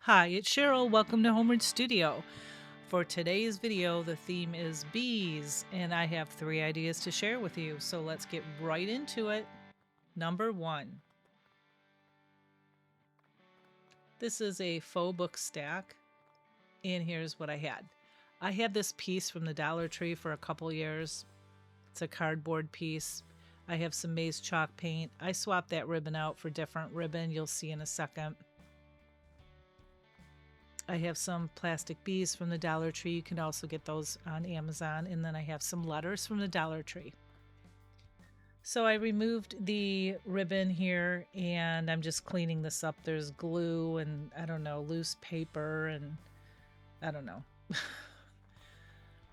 Hi, it's Cheryl. Welcome to Homeward Studio. For today's video, the theme is bees, and I have 3 ideas to share with you. So let's get right into it. Number 1. This is a faux book stack, and here's what I had. I had this piece from the Dollar Tree for a couple years. It's a cardboard piece. I have some maize chalk paint. I swapped that ribbon out for different ribbon, you'll see in a second. I have some plastic bees from the Dollar Tree. You can also get those on Amazon. And then I have some letters from the Dollar Tree. So I removed the ribbon here and I'm just cleaning this up. There's glue and I don't know, loose paper and I don't know.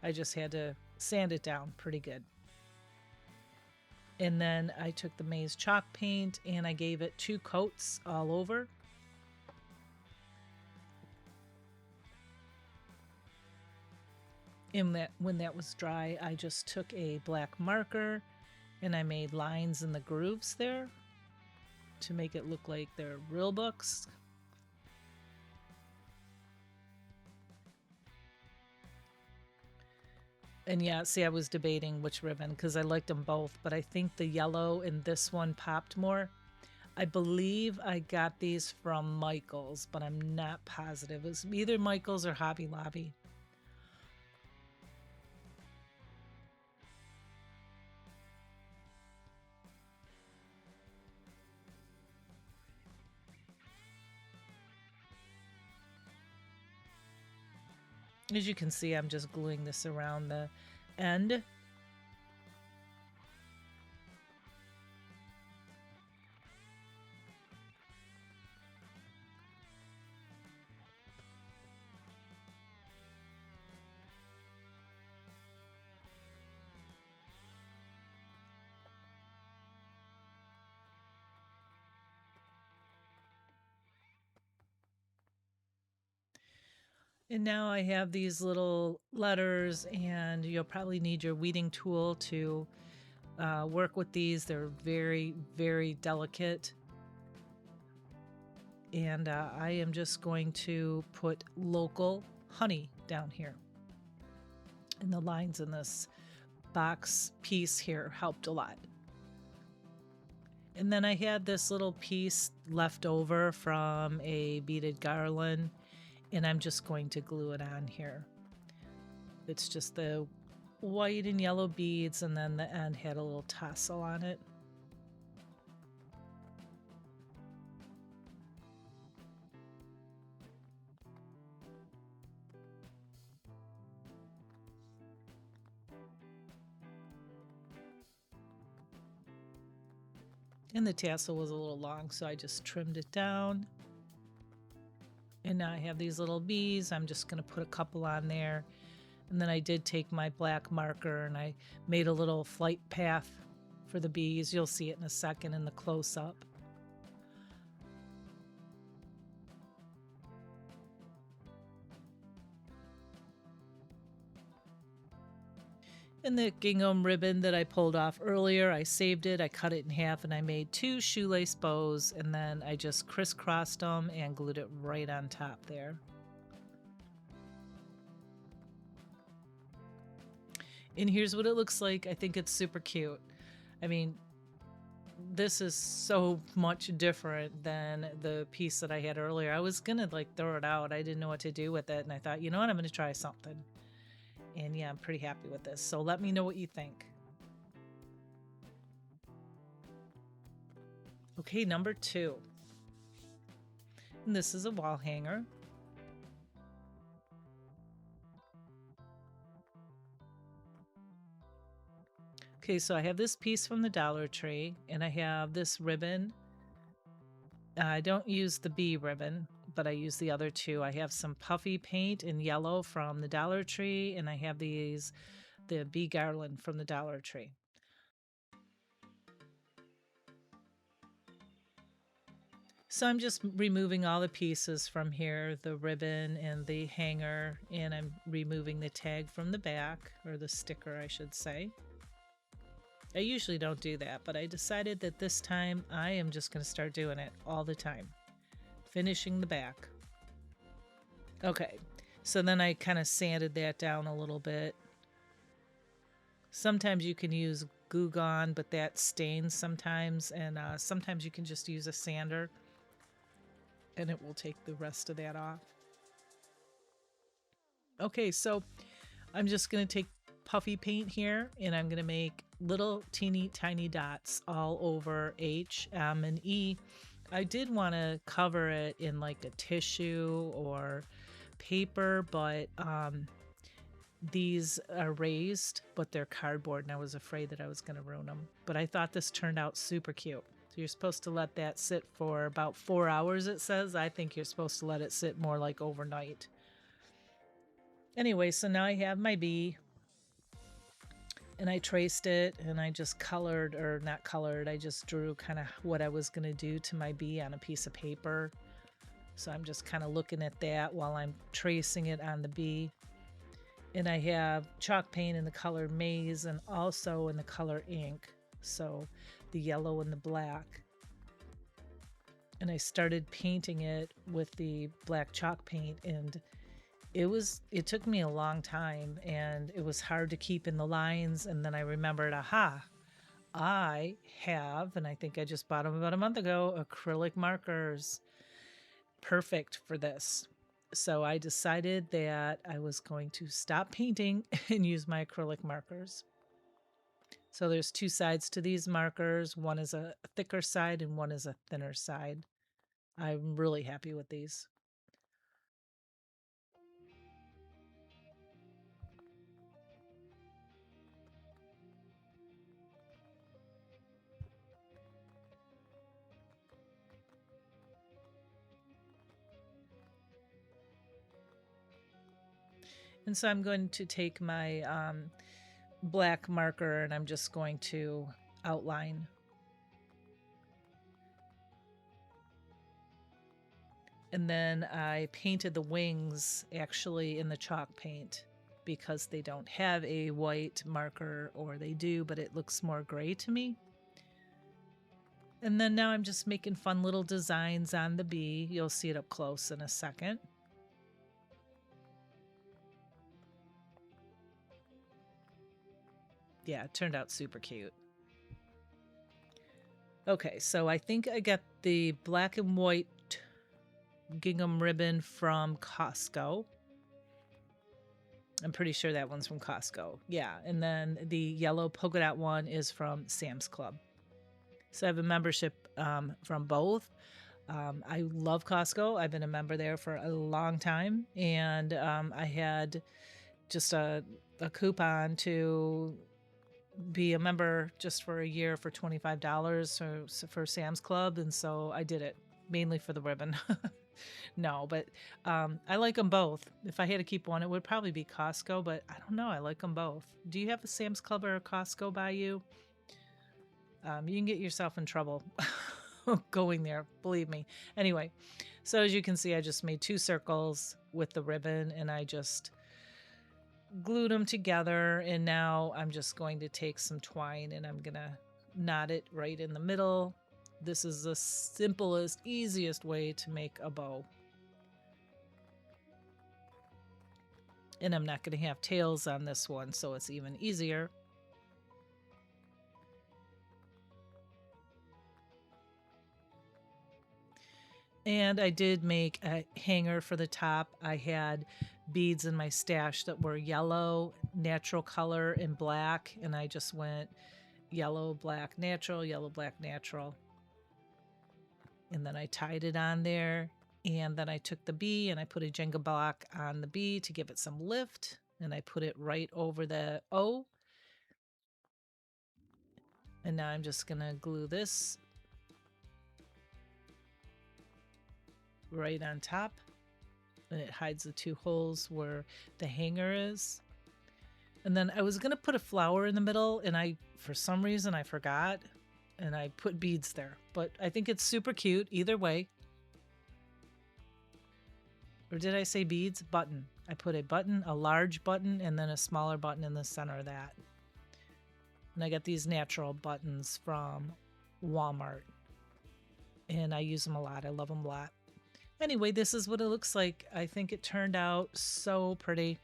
I just had to sand it down pretty good. And then I took the maize chalk paint and I gave it 2 coats all over. And when that was dry, I just took a black marker and I made lines in the grooves there to make it look like they're real books. And yeah, see, I was debating which ribbon because I liked them both, but I think the yellow in this one popped more. I believe I got these from Michael's, but I'm not positive. It was either Michael's or Hobby Lobby. As you can see, I'm just gluing this around the end. And now I have these little letters, and you'll probably need your weeding tool to work with these. They're very, very delicate. And I am just going to put local honey down here. And the lines in this box piece here helped a lot. And then I had this little piece left over from a beaded garland, and I'm just going to glue it on here. It's just the white and yellow beads, and then the end had a little tassel on it. And the tassel was a little long, so I just trimmed it down. And now I have these little bees. I'm just going to put a couple on there. And then I did take my black marker and I made a little flight path for the bees. You'll see it in a second in the close-up. And the gingham ribbon that I pulled off earlier, I saved it, I cut it in half, and I made 2 shoelace bows, and then I just crisscrossed them and glued it right on top there. And here's what it looks like. I think it's super cute. I mean, this is so much different than the piece that I had earlier. I was gonna like throw it out. I didn't know what to do with it, and I thought, you know what, I'm gonna try something. And yeah, I'm pretty happy with this. So let me know what you think. Okay, number 2. And this is a wall hanger. Okay, so I have this piece from the Dollar Tree, and I have this ribbon. I don't use the bee ribbon, but I use the other 2. I have some puffy paint in yellow from the Dollar Tree, and I have the bee garland from the Dollar Tree. So I'm just removing all the pieces from here, the ribbon and the hanger, and I'm removing the tag from the back, or the sticker, I should say. I usually don't do that, but I decided that this time I am just going to start doing it all the time. Finishing the back. Okay, so then I kind of sanded that down a little bit. Sometimes you can use Goo Gone, but that stains sometimes, and sometimes you can just use a sander and it will take the rest of that off. Okay, so I'm just going to take puffy paint here and I'm going to make little teeny tiny dots all over H, M, and E. I did want to cover it in like a tissue or paper, but these are raised, but they're cardboard, and I was afraid that I was going to ruin them. But I thought this turned out super cute. So you're supposed to let that sit for about 4 hours, it says. I think you're supposed to let it sit more like overnight. Anyway, so now I have my bee, and I traced it, and I just colored, or not colored, I just drew kind of what I was going to do to my bee on a piece of paper. So I'm just kind of looking at that while I'm tracing it on the bee. And I have chalk paint in the color maize and also in the color ink, so the yellow and the black. And I started painting it with the black chalk paint, and it took me a long time, and it was hard to keep in the lines. And then I remembered, aha, I have, and I think I just bought them about a month ago, acrylic markers. Perfect for this. So I decided that I was going to stop painting and use my acrylic markers. So there's two sides to these markers. One is a thicker side and one is a thinner side. I'm really happy with these. And so I'm going to take my black marker and I'm just going to outline. And then I painted the wings actually in the chalk paint because they don't have a white marker, or they do, but it looks more gray to me. And then now I'm just making fun little designs on the bee. You'll see it up close in a second. Yeah, it turned out super cute. Okay, so I think I got the black and white gingham ribbon from Costco. I'm pretty sure that one's from Costco. Yeah, and then the yellow polka dot one is from Sam's Club. So I have a membership from both. I love Costco. I've been a member there for a long time, and I had just a coupon to be a member just for a year for $25 for Sam's Club, and so I did it mainly for the ribbon. No, but I like them both. If I had to keep one, it would probably be Costco, but I don't know. I like them both. Do you have a Sam's Club or a Costco by you? You can get yourself in trouble going there, believe me. Anyway, so as you can see, I just made 2 circles with the ribbon, and I just glued them together. And now I'm just going to take some twine and I'm gonna knot it right in the middle. This is the simplest, easiest way to make a bow. And I'm not going to have tails on this one, so it's even easier. And I did make a hanger for the top. I had beads in my stash that were yellow, natural color, and black. And I just went yellow, black, natural, yellow, black, natural. And then I tied it on there. And then I took the bee and I put a Jenga block on the bee to give it some lift. And I put it right over the O. And now I'm just going to glue this right on top. And it hides the 2 holes where the hanger is. And then I was going to put a flower in the middle, and for some reason, I forgot. And I put beads there. But I think it's super cute either way. Or did I say beads? Button. I put a button, a large button, and then a smaller button in the center of that. And I got these natural buttons from Walmart. And I use them a lot. I love them a lot. Anyway, this is what it looks like. I think it turned out so pretty.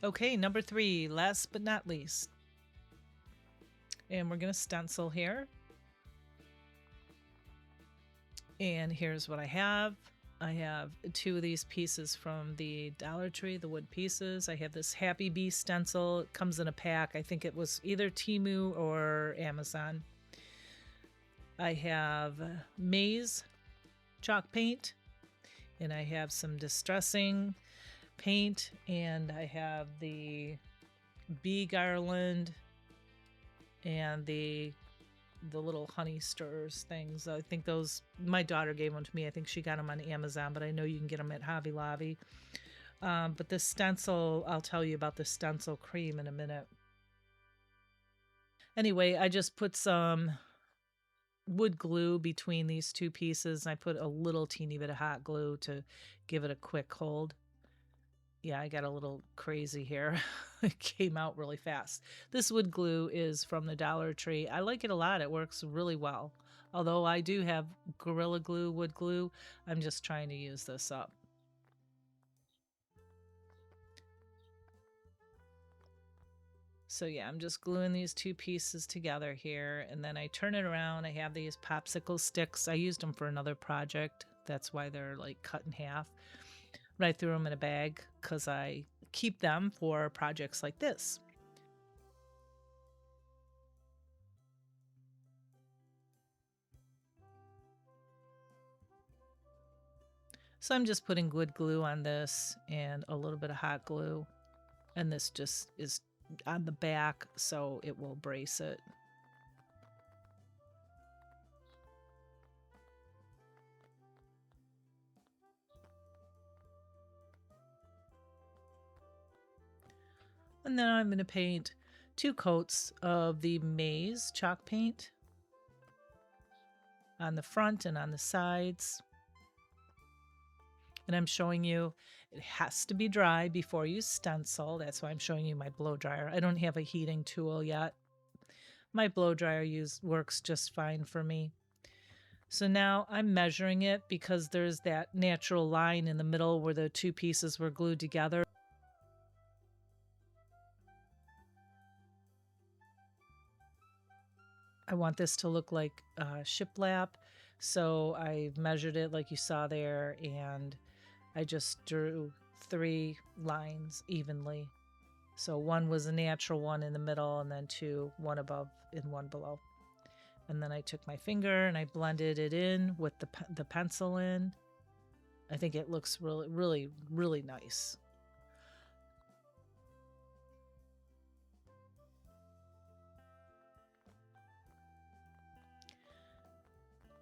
Okay, number 3, last but not least. And we're going to stencil here. And here's what I have. I have 2 of these pieces from the Dollar Tree, the wood pieces. I have this Happy Bee stencil. It comes in a pack. I think it was either Temu or Amazon. I have maize chalk paint, and I have some distressing paint, and I have the bee garland and the little honey stirs things. I think those, my daughter gave them to me. I think she got them on Amazon, but I know you can get them at Hobby Lobby. But the stencil, I'll tell you about the stencil cream in a minute. Anyway, I just put some wood glue between these 2 pieces. I put a little teeny bit of hot glue to give it a quick hold. Yeah, I got a little crazy here. It came out really fast. This wood glue is from the Dollar Tree. I like it a lot. It works really well. Although I do have Gorilla Glue, wood glue, I'm just trying to use this up. So yeah, I'm just gluing these 2 pieces together here, and then I turn it around. I have these popsicle sticks. I used them for another project. That's why they're like cut in half. But I threw them in a bag because I keep them for projects like this. So I'm just putting wood glue on this and a little bit of hot glue. And this just is on the back, so it will brace it. And then I'm going to paint 2 coats of the maize chalk paint on the front and on the sides. And I'm showing you it has to be dry before you stencil. That's why I'm showing you my blow dryer. I don't have a heating tool yet. My blow dryer works just fine for me. So now I'm measuring it because there's that natural line in the middle where the 2 pieces were glued together. I want this to look like shiplap, so I measured it like you saw there, and I just drew 3 lines evenly. So 1 was a natural one in the middle, and then 2, 1 above and 1 below. And then I took my finger and I blended it in with the pencil in. I think it looks really, really, really nice.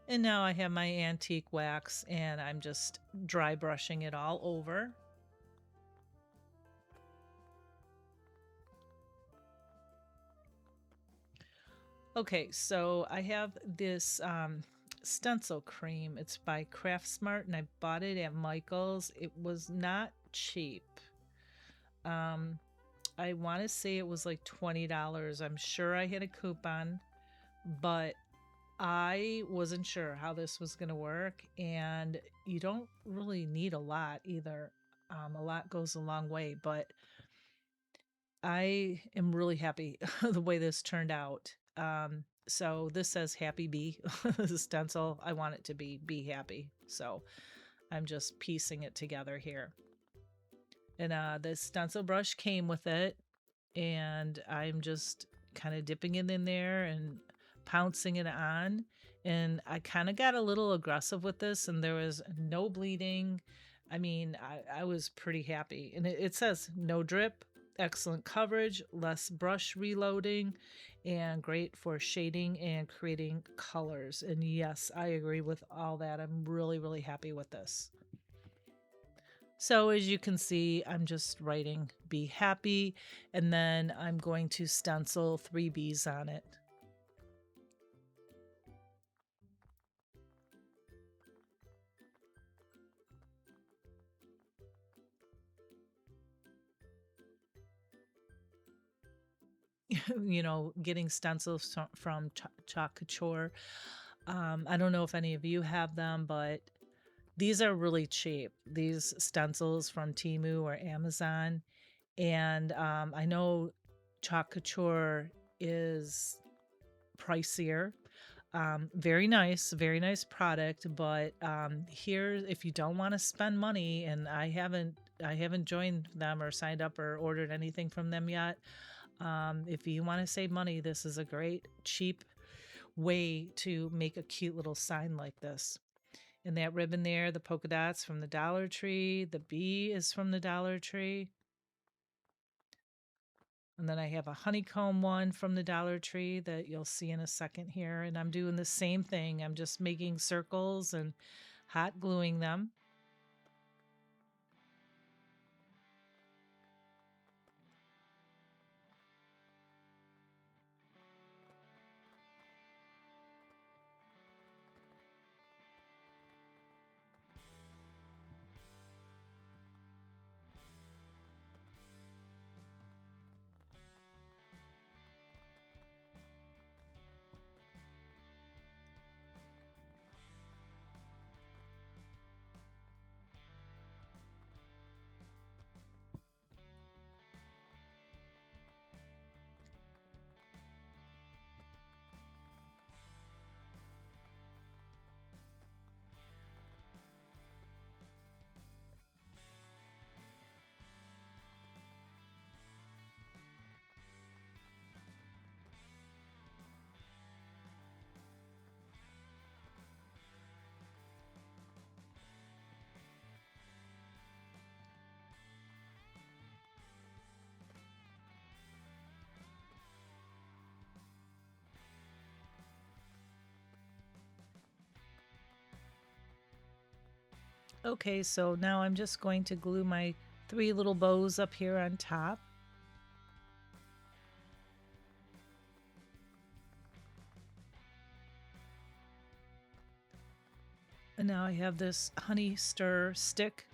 And now I have my antique wax and I'm just dry brushing it all over. Okay, so I have this stencil cream. It's by Craftsmart and I bought it at Michael's. It was not cheap. I want to say it was like $20. I'm sure I had a coupon, but I wasn't sure how this was going to work, and you don't really need a lot either. A lot goes a long way, but I am really happy the way this turned out. So this says Happy Bee, the stencil. I want it to be happy. So I'm just piecing it together here. And the stencil brush came with it, and I'm just kind of dipping it in there and pouncing it on. And I kind of got a little aggressive with this, and there was no bleeding. I mean, I was pretty happy. And it says no drip, excellent coverage, less brush reloading, and great for shading and creating colors. And yes, I agree with all that. I'm really, really happy with this. So as you can see, I'm just writing "be happy," and then I'm going to stencil 3 bees on it. getting stencils from Chalk Couture. I don't know if any of you have them, but these are really cheap. These stencils from Temu or Amazon. And I know Chalk Couture is pricier. Very nice product. But here, if you don't want to spend money, and I haven't joined them or signed up or ordered anything from them yet. If you want to save money, this is a great cheap way to make a cute little sign like this. And that ribbon there, the polka dots from the Dollar Tree, the bee is from the Dollar Tree. And then I have a honeycomb one from the Dollar Tree that you'll see in a second here. And I'm doing the same thing. I'm just making circles and hot gluing them. Okay, so now I'm just going to glue my 3 little bows up here on top. And now I have this honey stir stick,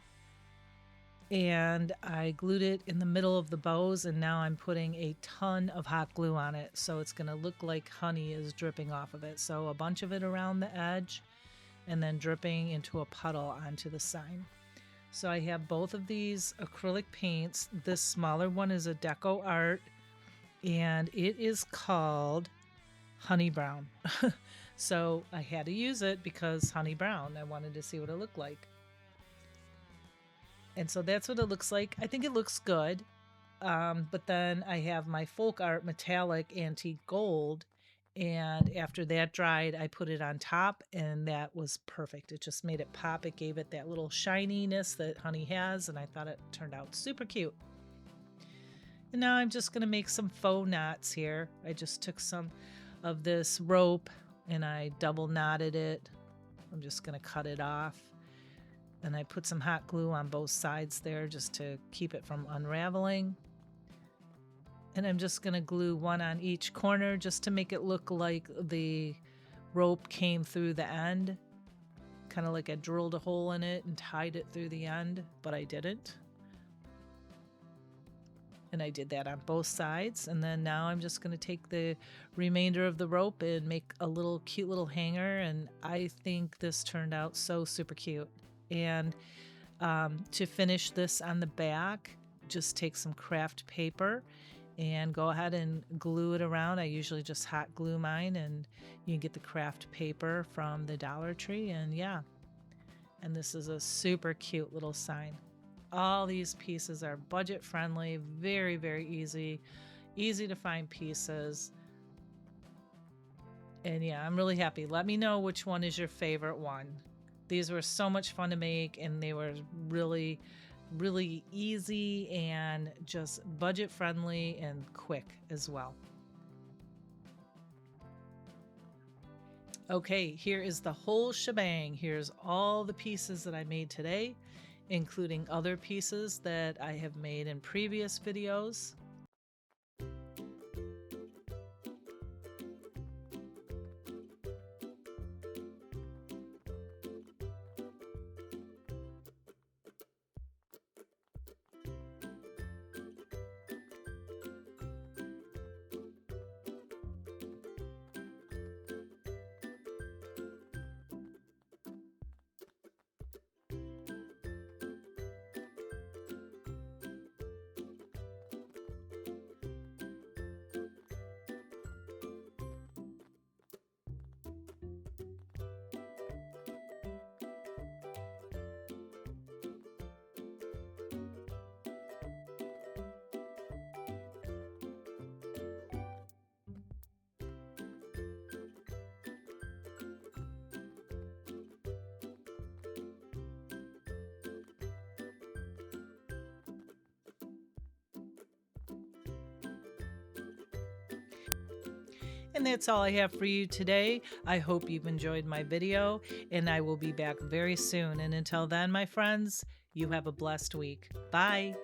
and I glued it in the middle of the bows, and now I'm putting a ton of hot glue on it, so it's going to look like honey is dripping off of it. So a bunch of it around the edge and then dripping into a puddle onto the sign. So I have both of these acrylic paints. This smaller one is a Deco Art, and it is called Honey Brown. So I had to use it because Honey Brown. I wanted to see what it looked like. And so that's what it looks like. I think it looks good. But then I have my Folk Art Metallic Antique Gold. And after that dried, I put it on top, and that was perfect. It just made it pop. It gave it that little shininess that honey has, and I thought it turned out super cute. And now I'm just going to make some faux knots here. I just took some of this rope and I double knotted it. I'm just going to cut it off. And I put some hot glue on both sides there just to keep it from unraveling. And I'm just going to glue one on each corner just to make it look like the rope came through the end. Kind of like I drilled a hole in it and tied it through the end, but I didn't. And I did that on both sides. And then now I'm just going to take the remainder of the rope and make a little cute little hanger. And I think this turned out so super cute. And to finish this on the back, just take some craft paper and go ahead and glue it around. I usually just hot glue mine, and you can get the craft paper from the Dollar Tree. And yeah, and this is a super cute little sign. All these pieces are budget friendly, very, very easy to find pieces. And yeah, I'm really happy. Let me know which one is your favorite one. These were so much fun to make, and they were really, really easy and just budget friendly and quick as well. Okay, here is the whole shebang. Here's all the pieces that I made today, including other pieces that I have made in previous videos. And that's all I have for you today. I hope you've enjoyed my video, and I will be back very soon. And until then, my friends, you have a blessed week. Bye.